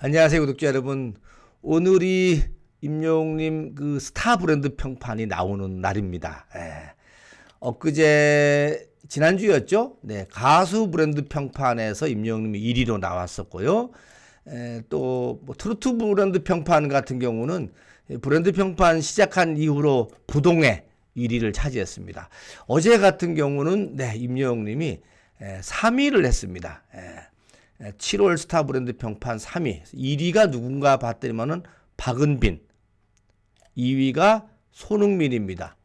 안녕하세요, 구독자 여러분. 오늘이 임영웅님 그 스타 브랜드 평판이 나오는 날입니다. 엊그제 지난주였죠? 네, 가수 브랜드 평판에서 임영웅님이 1위로 나왔었고요. 또뭐 트로트 브랜드 평판 같은 경우는 브랜드 평판 시작한 이후로 부동의 1위를 차지했습니다. 어제 같은 경우는 네, 임영웅님이 3위를 했습니다. 7월 스타 브랜드 평판 3위. 1위가 누군가 봤더니만은 박은빈. 2위가 손흥민입니다.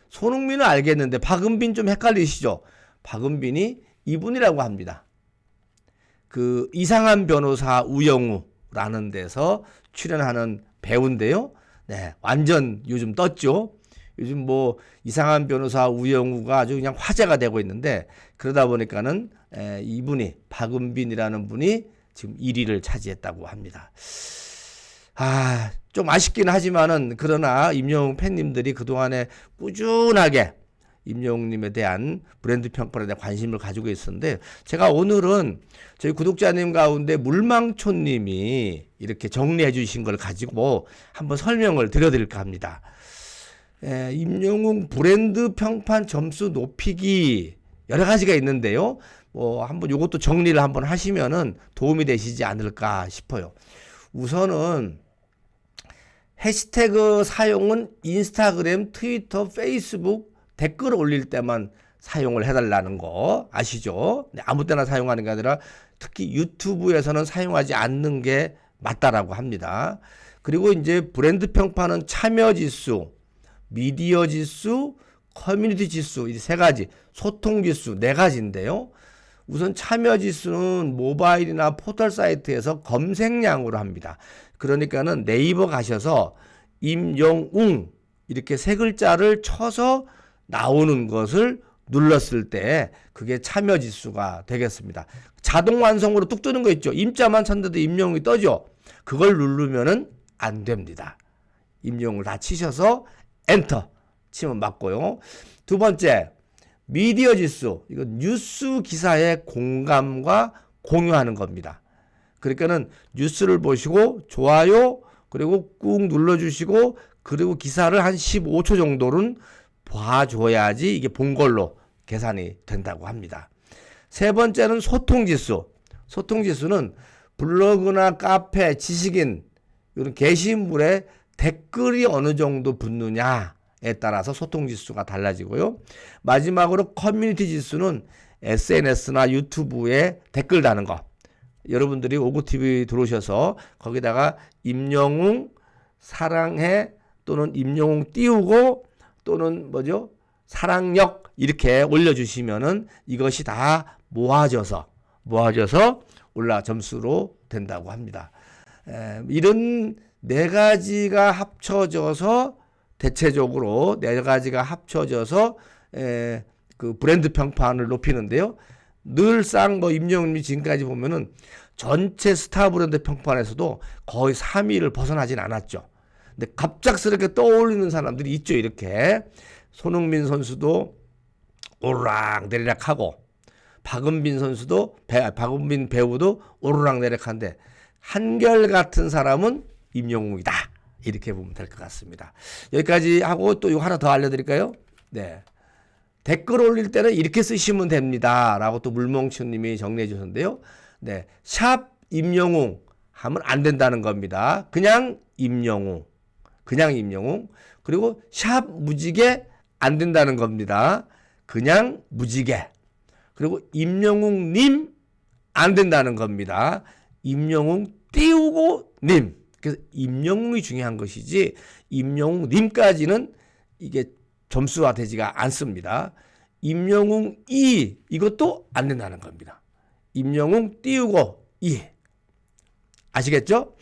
손흥민은 알겠는데 박은빈 좀 헷갈리시죠? 박은빈이 이분이라고 합니다. 그 이상한 변호사 우영우라는 데서 출연하는 배우인데요. 네, 완전 요즘 떴죠. 요즘 뭐 이상한 변호사 우영우가 아주 그냥 화제가 되고 있는데, 그러다 보니까는 이분이 박은빈이라는 분이 지금 1위를 차지했다고 합니다. 좀 아쉽긴 하지만은 그러나 임영웅 팬님들이 그동안에 꾸준하게 임영웅님에 대한 브랜드 평판에 대한 관심을 가지고 있었는데, 제가 오늘은 저희 구독자님 가운데 물망초님이 이렇게 정리해 주신 걸 가지고 한번 설명을 드려드릴까 합니다. 임영웅 브랜드 평판 점수 높이기 여러 가지가 있는데요. 한번 요것도 정리를 한번 하시면은 도움이 되시지 않을까 싶어요. 우선은 해시태그 사용은 인스타그램, 트위터, 페이스북 댓글 올릴 때만 사용을 해달라는 거 아시죠? 아무 때나 사용하는 게 아니라 특히 유튜브에서는 사용하지 않는 게 맞다라고 합니다. 그리고 이제 브랜드 평판은 참여 지수, 미디어 지수, 커뮤니티 지수, 이 세 가지, 소통 지수 네 가지인데요. 우선 참여 지수는 모바일이나 포털 사이트에서 검색량으로 합니다. 그러니까는 네이버 가셔서 임영웅 이렇게 세 글자를 쳐서 나오는 것을 눌렀을 때 그게 참여 지수가 되겠습니다. 자동 완성으로 뚝 뜨는 거 있죠. 임자만 쳤는데도 임영웅이 떠죠. 그걸 누르면은 안 됩니다. 임영웅을 다 치셔서 엔터 치면 맞고요. 두 번째, 미디어 지수. 이건 뉴스 기사의 공감과 공유하는 겁니다. 그러니까는 뉴스를 보시고 좋아요 그리고 꾹 눌러주시고, 그리고 기사를 한 15초 정도는 봐줘야지 이게 본 걸로 계산이 된다고 합니다. 세 번째는 소통 지수. 소통 지수는 블로그나 카페, 지식인 이런 게시물에 댓글이 어느 정도 붙느냐에 따라서 소통 지수가 달라지고요. 마지막으로 커뮤니티 지수는 SNS나 유튜브에 댓글 다는 거. 여러분들이 오고TV 들어오셔서 거기다가 임영웅 사랑해 또는 임영웅 띄우고 또는 뭐죠? 사랑역 이렇게 올려주시면은 이것이 다 모아져서 점수로 된다고 합니다. 이런 네 가지가 합쳐져서 대체적으로 네 가지가 합쳐져서 그 브랜드 평판을 높이는데요. 늘상 뭐 임영웅님이 지금까지 보면은 전체 스타 브랜드 평판에서도 거의 3위를 벗어나진 않았죠. 근데 갑작스럽게 떠올리는 사람들이 있죠. 이렇게 손흥민 선수도 오르락 내리락 하고, 박은빈 선수도 박은빈 배우도 오르락 내리락 한데 한결같은 사람은 임영웅이다. 이렇게 보면 될 것 같습니다. 여기까지 하고 또 이거 하나 더 알려드릴까요? 네. 댓글 올릴 때는 이렇게 쓰시면 됩니다. 라고 또 물멍초님이 정리해 주셨는데요. 네. 샵 임영웅 하면 안 된다는 겁니다. 그냥 임영웅. 그리고 샵 무지개 안 된다는 겁니다. 그냥 무지개. 그리고 임영웅님 안 된다는 겁니다. 임영웅 띄우고 님. 그래서 임영웅이 중요한 것이지 임영웅님까지는 이게 점수화 되지가 않습니다. 임영웅 이것도 안 된다는 겁니다. 임영웅 띄우고 아시겠죠?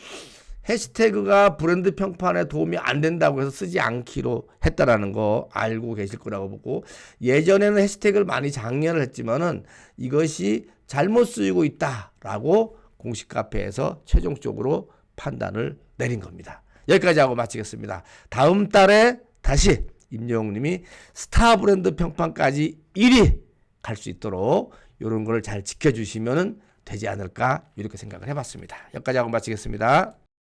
해시태그가 브랜드 평판에 도움이 안 된다고 해서 쓰지 않기로 했다라는 거 알고 계실 거라고 보고, 예전에는 해시태그를 많이 장려를 했지만은 이것이 잘못 쓰이고 있다라고 공식 카페에서 최종적으로 판단을 내린 겁니다. 여기까지 하고 마치겠습니다. 다음 달에 다시 임영웅님이 스타 브랜드 평판까지 1위 갈 수 있도록 이런 걸 잘 지켜주시면 되지 않을까 이렇게 생각을 해봤습니다. 여기까지 하고 마치겠습니다.